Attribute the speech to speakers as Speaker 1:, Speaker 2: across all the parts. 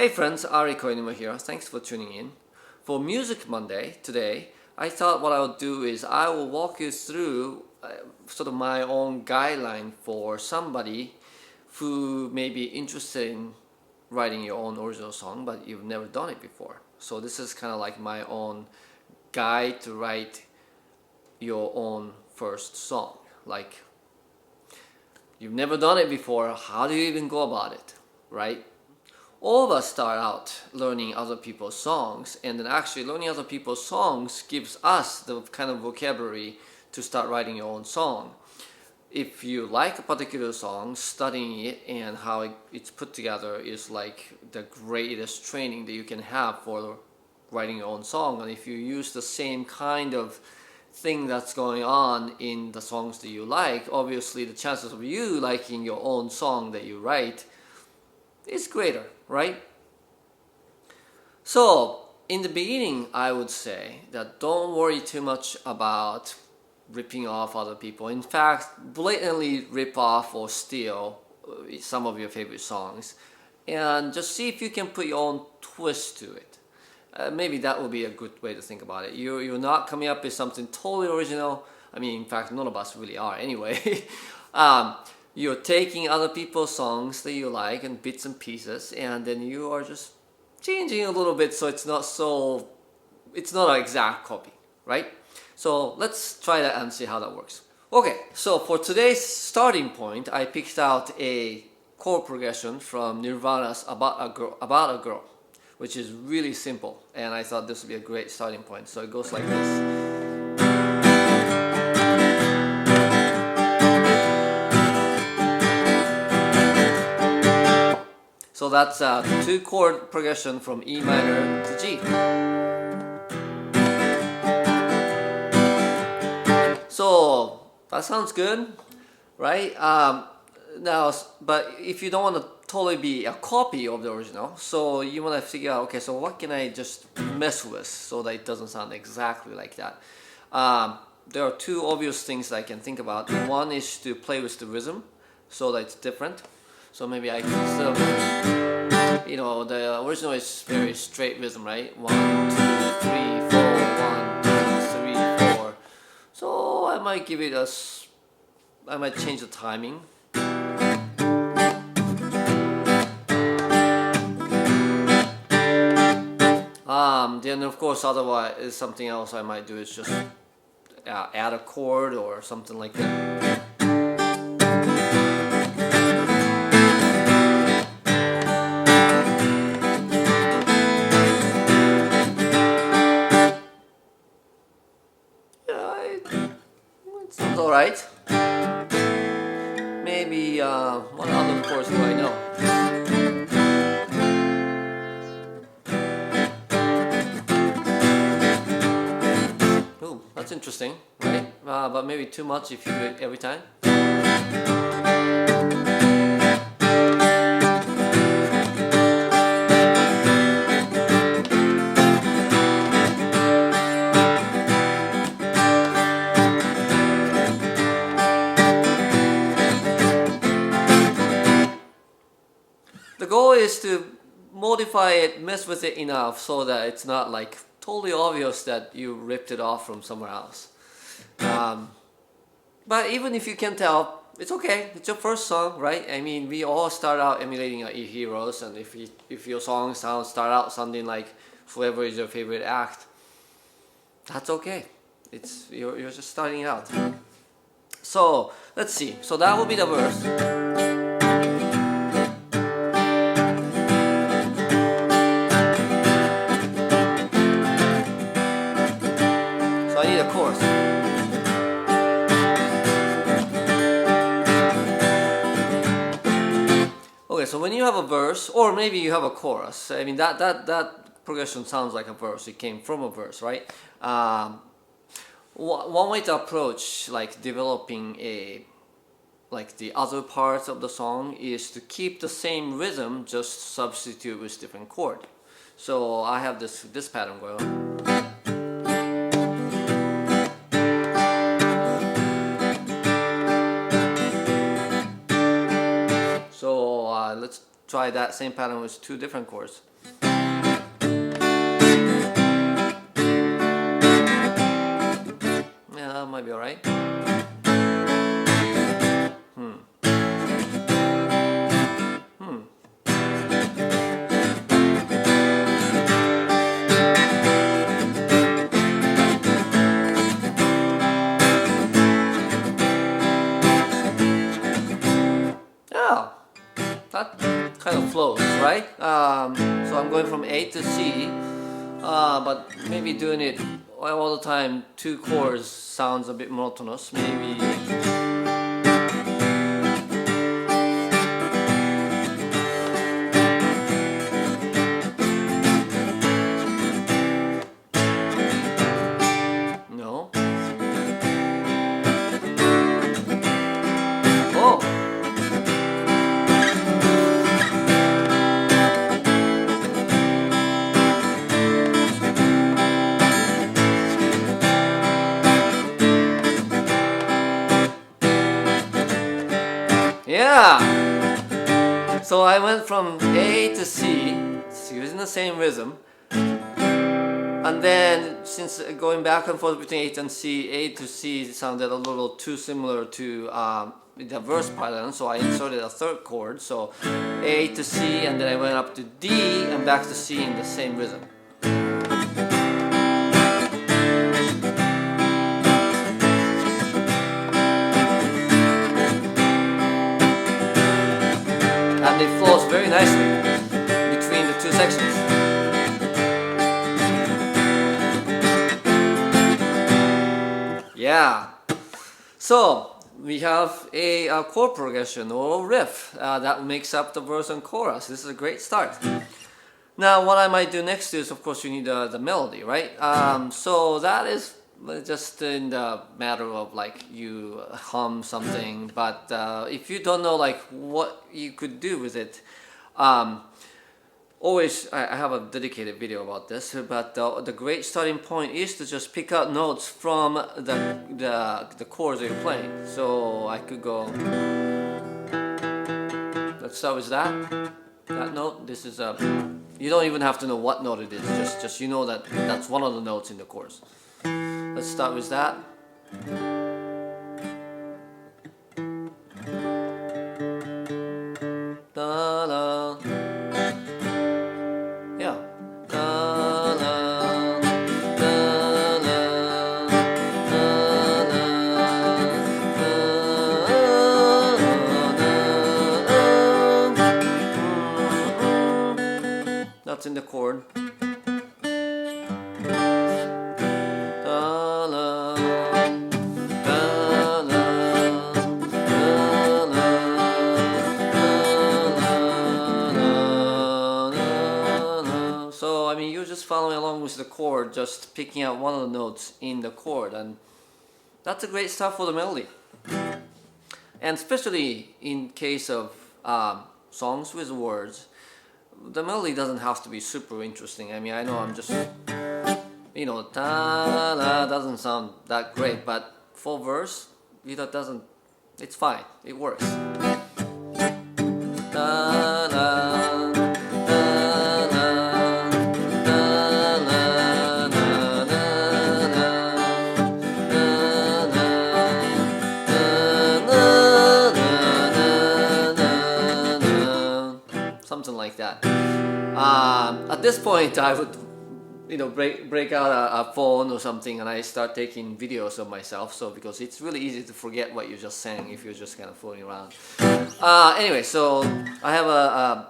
Speaker 1: Hey friends, Ari Koinuma here. Thanks for tuning in. For Music Monday today, I thought what I would do is I will walk you through sort of my own guideline for somebody who may be interested in writing your own original song, but you've never done it before. So this is kind of like my own guide to write your own first song. Like, you've never done it before, how do you even go about it, right? All of us start out learning other people's songs, and then actually learning other people's songs gives us the kind of vocabulary to start writing your own song. If you like a particular song, studying it and how it's put together is like the greatest training that you can have for writing your own song. And if you use the same kind of thing that's going on in the songs that you like, obviously the chances of you liking your own song that you write is greater, right? So in the beginning, I would say that don't worry too much about ripping off other people. In fact, blatantly rip off or steal some of your favorite songs and just see if you can put your own twist to it. Maybe that would be a good way to think about it. You're not coming up with something totally original. I mean, in fact, none of us really are anyway. You're taking other people's songs that you like and bits and pieces, and then you are just changing a little bit so it's not an exact copy, right? So let's try that and see how that works. Okay, so for today's starting point, I picked out a chord progression from Nirvana's About a Girl, which is really simple, and I thought this would be a great starting point. So it goes like this. So that's a two-chord progression from E minor to G. So that sounds good, right? Now, but if you don't want to totally be a copy of the original, so you want to figure out, okay, so what can I just mess with so that it doesn't sound exactly like that? There are two obvious things I can think about. One is to play with the rhythm so that it's different. So maybe I can, instead of, the original is very straight rhythm, right? 1, 2, 3, 4, 1, 2, 3, 4. So I might I might change the timing. Then of course, otherwise, something else I might do is just add a chord or something like that. It sounds alright. Maybe what other chords do I know? Ooh, that's interesting, right? But maybe too much if you do it every time. The goal is to modify it, mess with it enough so that it's not like totally obvious that you ripped it off from somewhere else. But even if you can tell, it's okay. It's your first song, right? I mean, we all start out emulating our heroes, and if your song start out sounding like whoever is your favorite act, that's okay. You're just starting out. So let's see. So that will be the verse. I need a chorus. Okay, so when you have a verse, or maybe you have a chorus, I mean that progression sounds like a verse. It came from a verse, right? One way to approach like developing the other parts of the song is to keep the same rhythm, just substitute with different chord. So I have this pattern going on. let's try that same pattern with two different chords. Yeah, that might be alright. Yeah, that kind of flows, right? So I'm going from A to C, but maybe doing it all the time, two chords sounds a bit monotonous. Maybe. No. Oh. Yeah! So I went from A to C, using the same rhythm. And then, since going back and forth between A and C, A to C sounded a little too similar to the verse pattern, so I inserted a third chord. So A to C, and then I went up to D and back to C in the same rhythm. And it flows very nicely between the two sections. Yeah. So we have a chord progression or riff that makes up the verse and chorus. This is a great start. Now what I might do next is, of course, you need the melody, right? So that is just in the matter of like you hum something, but if you don't know like what you could do with it, always I have a dedicated video about this, but the great starting point is to just pick out notes from the chords that you're playing. So I could go, let's start with that note. This is you don't even have to know what note it is, just you know that that's one of the notes in the chorus. Let's start with that. Da, da. Yeah. Da, da, da, da, da, that's in the chord. So I mean, you're just following along with the chord, just picking out one of the notes in the chord, and that's a great start for the melody. And especially in case of songs with words, the melody doesn't have to be super interesting. I mean, I know I'm just, you know, ta-da doesn't sound that great, but for verse, that doesn't, it's fine, it works. Something like that. At this point, I would, you know, break out a phone or something, and I start taking videos of myself. So because it's really easy to forget what you just sang if you're just kind of fooling around. Anyway, so I have a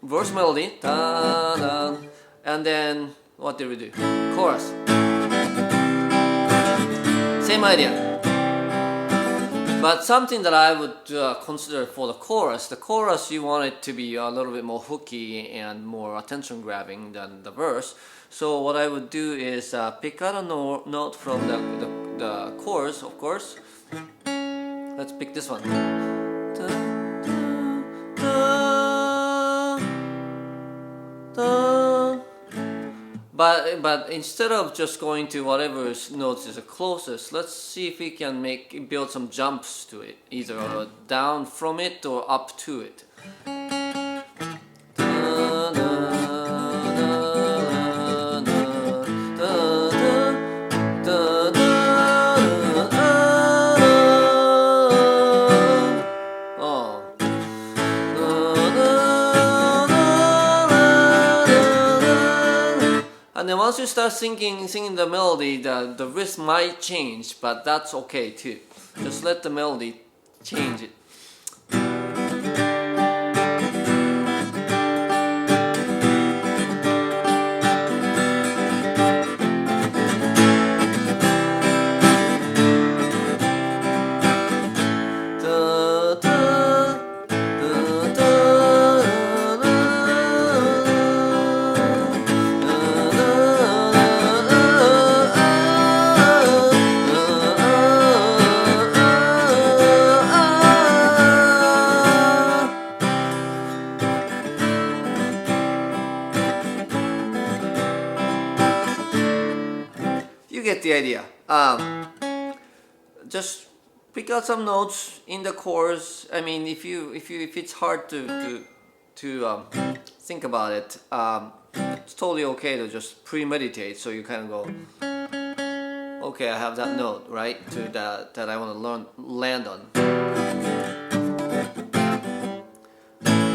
Speaker 1: verse melody, da-da, and then what did we do? Chorus. Same idea. But something that I would consider for the chorus you want it to be a little bit more hooky and more attention grabbing than the verse. So what I would do is pick out a note from the chorus, of course. Let's pick this one. Da, da, da. But instead of just going to whatever notes is the closest, let's see if we can build some jumps to it, either down from it or up to it. And then once you start singing the melody, the rhythm might change, but that's okay too. Just let the melody change it. You get the idea. Just pick out some notes in the chorus. I mean, if it's hard to think about it, it's totally okay to just premeditate. So you kind of go, okay, I have that note, right? To that I want to land on.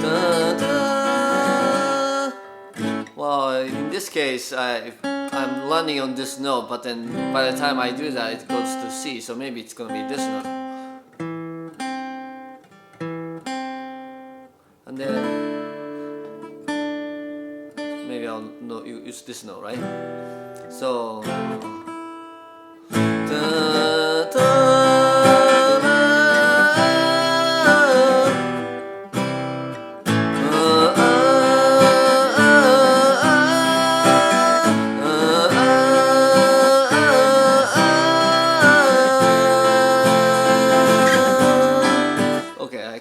Speaker 1: Da, da. Well, in this case, I'm landing on this note, but then by the time I do that, it goes to C, so maybe it's gonna be this note. And then maybe I'll use this note, right? So da, da.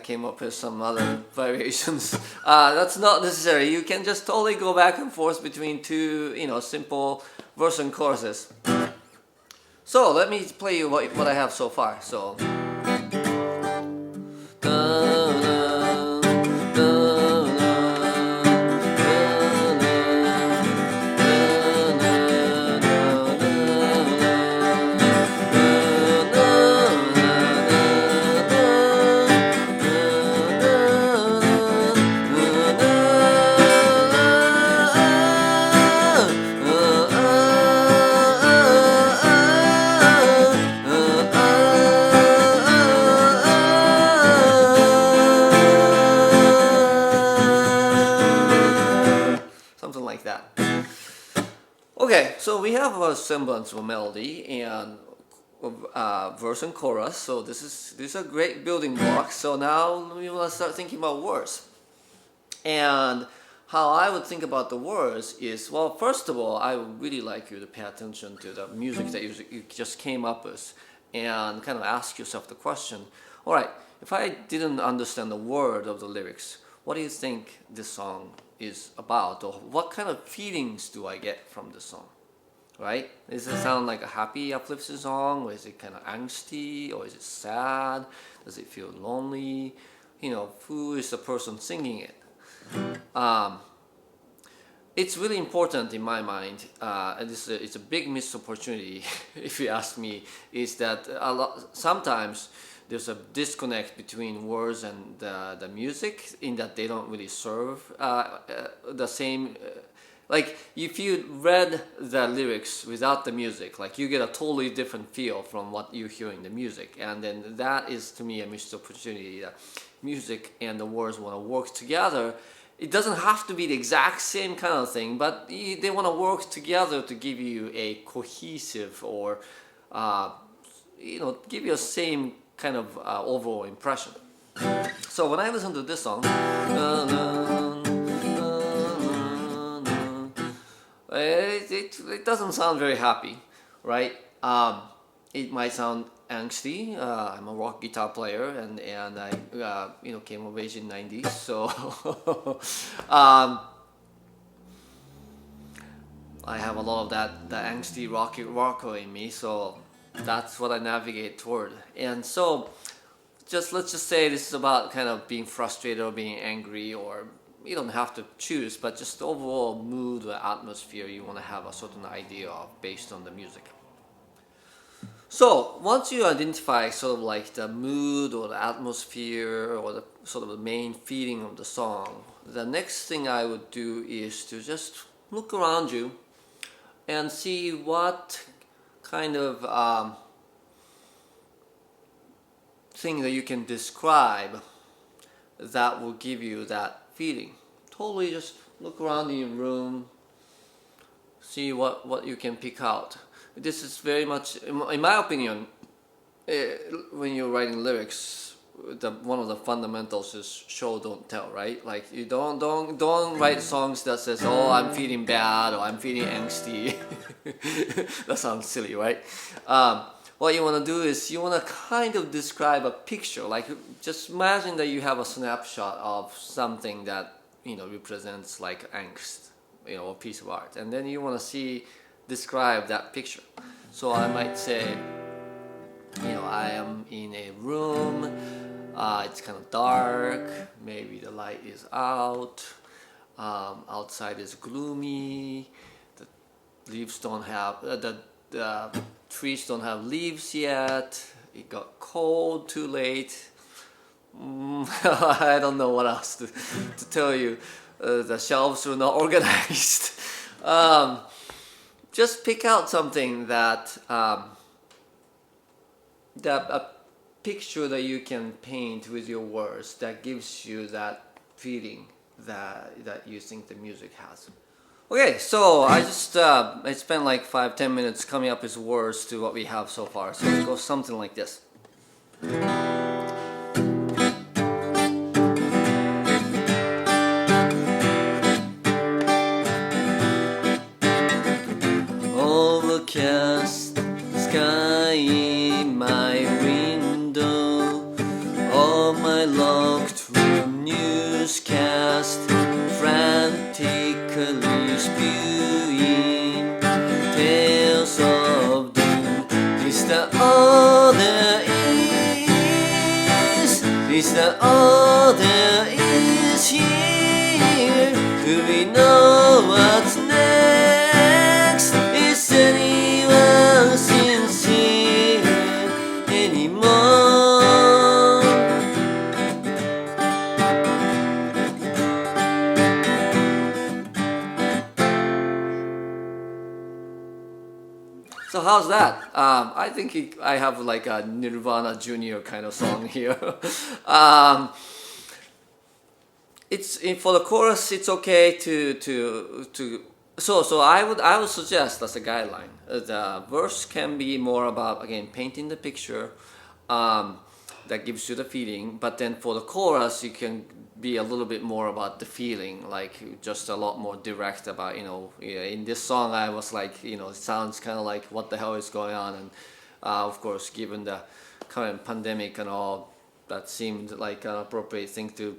Speaker 1: Came up with some other variations. That's not necessary. You can just totally go back and forth between two, simple verse and choruses. So let me play you what I have so far. So. Okay, so we have a semblance of a melody and verse and chorus. So these are great building blocks. So now we want to start thinking about words. And how I would think about the words is, well, first of all, I would really like you to pay attention to the music that you just came up with and kind of ask yourself the question, all right, if I didn't understand the word of the lyrics, what do you think this song is about, or what kind of feelings do I get from the song, right? Does it sound like a happy, uplifting song, or is it kind of angsty, or is it sad? Does it feel lonely? Who is the person singing it? It's really important in my mind, and it's a big missed opportunity, if you ask me, is that sometimes there's a disconnect between words and the music, in that they don't really serve the same. Like if you read the lyrics without the music, like you get a totally different feel from what you hear in the music, and then that is to me a missed opportunity. That music and the words want to work together. It doesn't have to be the exact same kind of thing, but they want to work together to give you a cohesive or give you a same kind of overall impression. So when I listen to this song, it doesn't sound very happy, right? It might sound angsty. I'm a rock guitar player, and I came of age in '90s, so I have a lot of that angsty rocker in me. So that's what I navigate toward. And so let's just say this is about kind of being frustrated or being angry, or you don't have to choose, but just the overall mood or atmosphere you want to have a certain idea of based on the music. So once you identify sort of like the mood or the atmosphere or the sort of the main feeling of the song, the next thing I would do is to just look around you. and see what kind of thing that you can describe that will give you that feeling. Totally just look around in your room, see what you can pick out. This is very much, in my opinion, when you're writing lyrics, one of the fundamentals is show don't tell, right? Like you don't write songs that says, oh, I'm feeling bad or I'm feeling angsty. That sounds silly, right? What you want to do is you want to kind of describe a picture. Like just imagine that you have a snapshot of something that represents like angst, a piece of art, and then you want to describe that picture. So I might say, I am in a room, it's kind of dark, maybe the light is out, outside is gloomy, the leaves don't have, the trees don't have leaves yet, it got cold too late. I don't know what else to tell you. The shelves are not organized. Just pick out something that a picture that you can paint with your words that gives you that feeling that you think the music has. Okay, so I spent like 5-10 minutes coming up with words to what we have so far. So it goes something like this. Overcast sky in my window, all my locked room newscast frantically spewing tales of doom. Is that all there is? Is that all there is here? Do we know what's next? Is anyone sincere anymore? So how's that? I think I have like a Nirvana Junior kind of song here. It's for the chorus. It's okay to. So I would suggest as a guideline, the verse can be more about, again, painting the picture that gives you the feeling, but then for the chorus you can be a little bit more about the feeling, like just a lot more direct about, in this song I was like, it sounds kind of like what the hell is going on, and of course given the current pandemic and all, that seemed like an appropriate thing to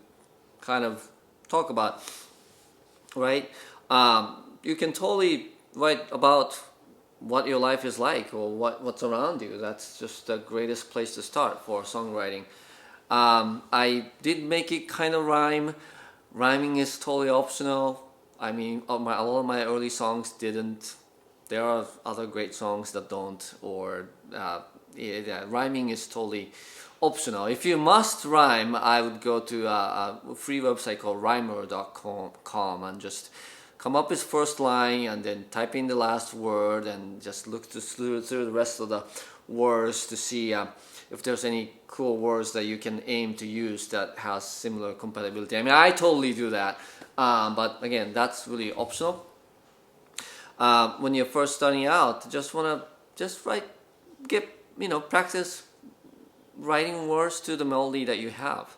Speaker 1: kind of talk about, right? You can totally write about what your life is like or what's around you. That's just the greatest place to start for songwriting. I did make it kind of rhyme. Rhyming is totally optional. I mean, a lot of my early songs didn't. There are other great songs that don't, or rhyming is totally optional. If you must rhyme, I would go to a free website called rhymer.com and just come up with first line and then type in the last word and just look through the rest of the words to see if there's any cool words that you can aim to use that has similar compatibility. I mean, I totally do that, but again, that's really optional. When you're first starting out, just practice writing words to the melody that you have.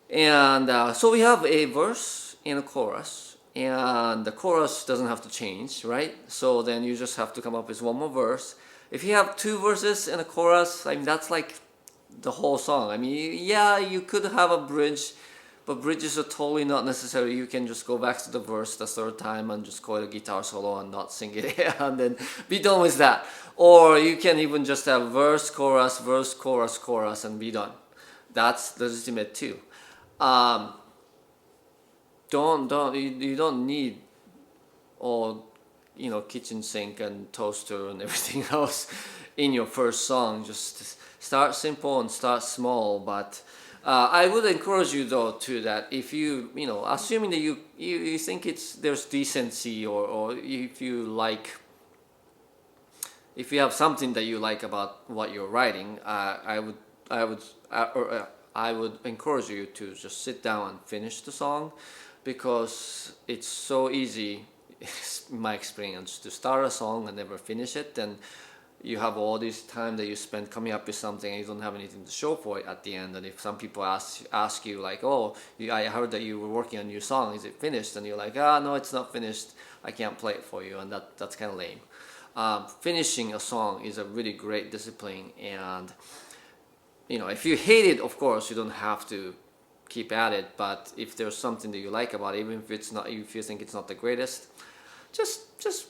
Speaker 1: And so we have a verse and a chorus. And the chorus doesn't have to change, right? So then you just have to come up with one more verse. If you have two verses and a chorus, I mean, that's like the whole song. I mean, yeah, you could have a bridge, but bridges are totally not necessary. You can just go back to the verse the third time and just call it a guitar solo and not sing it and then be done with that. Or you can even just have verse, chorus, chorus, and be done. That's legitimate too. You don't need all kitchen sink and toaster and everything else in your first song. Just start simple and start small, but I would encourage you though to that if you know, assuming that you think there's decency, or if you like, if you have something that you like about what you're writing, I would encourage you to just sit down and finish the song, because it's so easy, in my experience, to start a song and never finish it. And you have all this time that you spend coming up with something and you don't have anything to show for it at the end. And if some people ask you like, oh, I heard that you were working on a new song, is it finished? And you're like, no, it's not finished, I can't play it for you. And that's kind of lame. Finishing a song is a really great discipline, and you know, if you hate it, of course you don't have to keep at it. But if there's something that you like about it, even if it's not, if you think it's not the greatest, just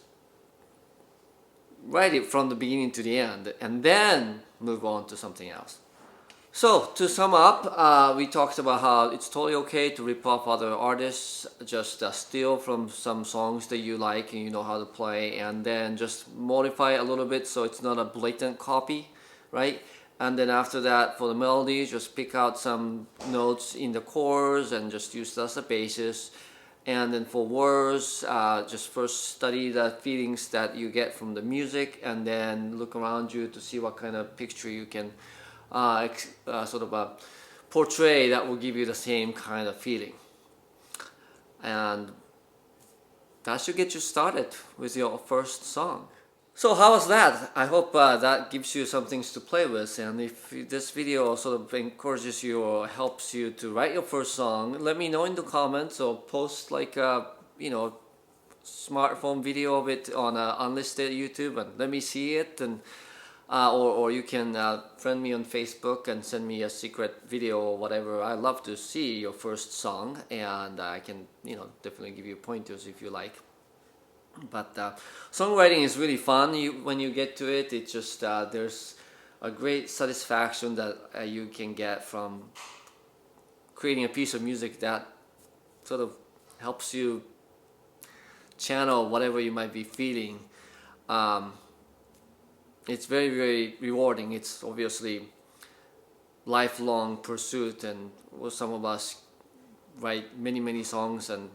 Speaker 1: write it from the beginning to the end, and then move on to something else. So to sum up, we talked about how it's totally okay to rip off other artists, just steal from some songs that you like and you know how to play, and then just modify it a little bit so it's not a blatant copy, right? And then after that, for the melodies, just pick out some notes in the chords and just use that as a basis. And then for words, just first study the feelings that you get from the music, and then look around you to see what kind of picture you can portray that will give you the same kind of feeling. And that should get you started with your first song. So how was that? I hope that gives you some things to play with, and if this video sort of encourages you or helps you to write your first song, let me know in the comments, or post like a smartphone video of it on unlisted YouTube and let me see it. And or you can friend me on Facebook and send me a secret video or whatever. I love to see your first song, and I can definitely give you pointers if you like. But songwriting is really fun. When you get to it, it's just there's a great satisfaction that you can get from creating a piece of music that sort of helps you channel whatever you might be feeling. It's very, very rewarding. It's obviously lifelong pursuit, and some of us write many songs, and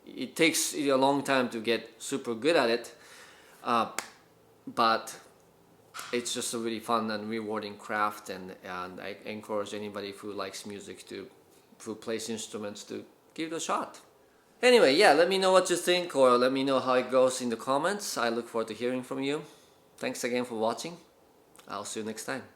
Speaker 1: it takes a long time to get super good at it, but it's just a really fun and rewarding craft, and I encourage anybody who likes music who plays instruments to give it a shot. Anyway, yeah, let me know what you think, or let me know how it goes in the comments. I look forward to hearing from you. Thanks again for watching. I'll see you next time.